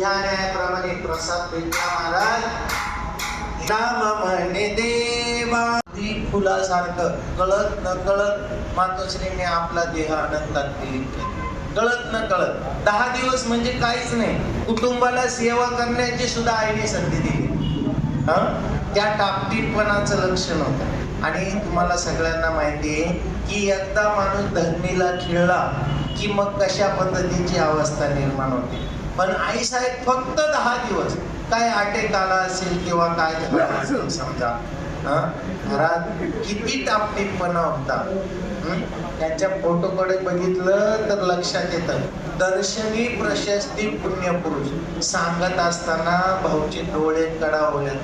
त्या न्यायाप्रमाणे प्रसाद भेटला महाराज. नाम म्हणे देवा फुलासारखं कळत न कळत मातोश्रीने आपला देह अनंतात दिली. कळत न कळत 10 दिवस म्हणजे काहीच नाही. कुटुंबाला सेवा करण्याची सुद्धा आईने संधी दिली. त्या टापटीपणाचं लक्षण होतं. आणि तुम्हाला सगळ्यांना माहिती आहे की एकदा माणूस धरणीला खिळला की मग कशा पद्धतीची अवस्था निर्माण होते. पण आई साहेब फक्त 10 दिवस काय अटॅक आला असेल किंवा काय झालं असेल समजा, घरात किती टापटीपणा होता. त्यांच्या फोटोकडे बघितलं तर लक्षात येतं. दर्शनी प्रशस्ती पुण्यपुरुष सांगत असताना भाऊचे डोळे कडावले.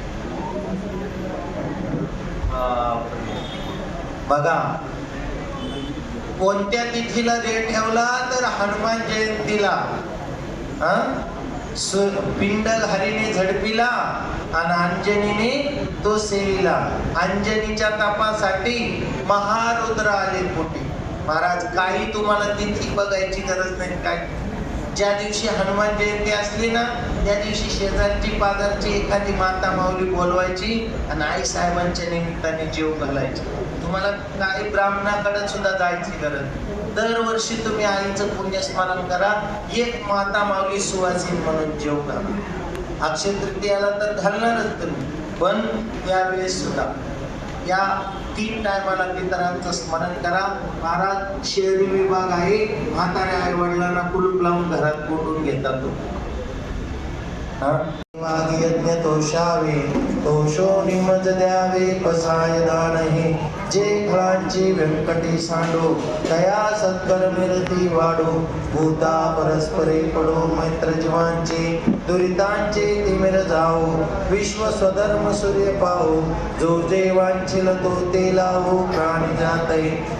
बघा, कोणत्या तिथीला रे ठेवला तर हनुमान जयंतीला. पिंडल हरीने झडपिला आणि अंजनीने तो सेविला. अंजनीच्या तपासाठी महारुद्र आले पोटी. महाराज, काही तुम्हाला तिथी बघायची गरज नाही. काय ज्या दिवशी हनुमान जयंती असली ना त्या दिवशी शेजारची पाजारची एखादी माता माऊली बोलवायची आणि आई साहेबांच्या निमित्ताने जेव घालायची. तुम्हाला काही ब्राह्मणाकडे सुद्धा जायची गरज. दरवर्षी तुम्ही आईचं पुण्यस्मरण करा. एक माता माऊली सुवासीन म्हणून जेव घाला. अक्षय तृतीयाला तर घालणारच तुम्ही, पण त्यावेळेस सुद्धा या 3 टायमाला पितरांचं स्मरण करा. महाराज, शहरी विभाग आहे. म्हाताऱ्या आई वडिलांना कुलूप लावून घरात कोंडून घेतात. यज्ञ तोषावे तोषो निमज द्यावे पसाय दानहे. जे फळांची व्यंकटी सांडो तया सत्कर मिरती वाढो. भूता परस्परे पडो मैत्र जीवांचे दुरितांचे तिमिर जाओ. विश्व स्वधर्म सूर्य पाहो जो जे वांछिल तो ते लावो. प्राणी जाते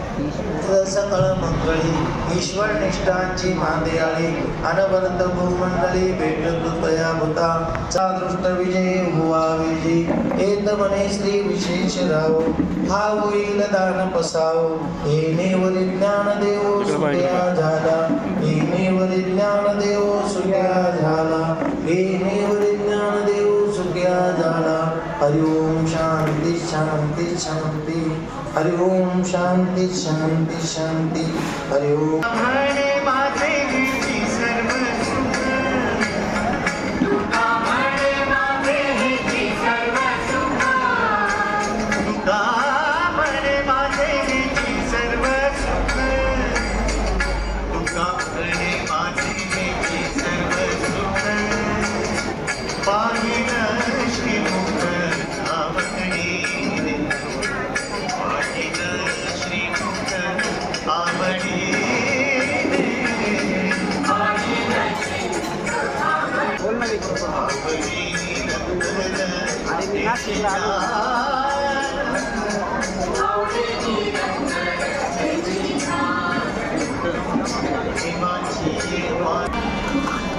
सकळ मंगळी ईश्वर निष्ठांची मांदियाळी. अनवर्त भूमंडळी भेटत तया भूता चा दृष्ट विजय हुआ विजय. हेत म्हणे श्री विशेष राव हा होईल दान पसाव. येणेवरी ज्ञान देव सुट्या झाला. येणेवरी ज्ञान देव सुट्या झाला. येणेवरी ज्ञान देव सुट्या झाला. हरि ओम शांती शांती शांती. हरि ओम शांती शांती शांती. हरि ओम.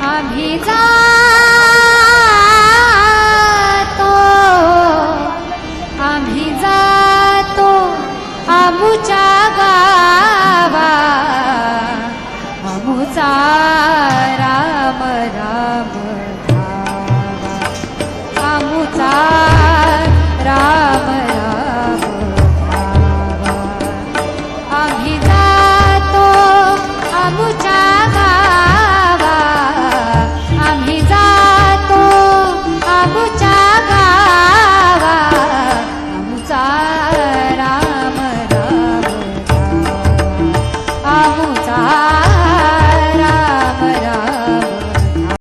अभिजा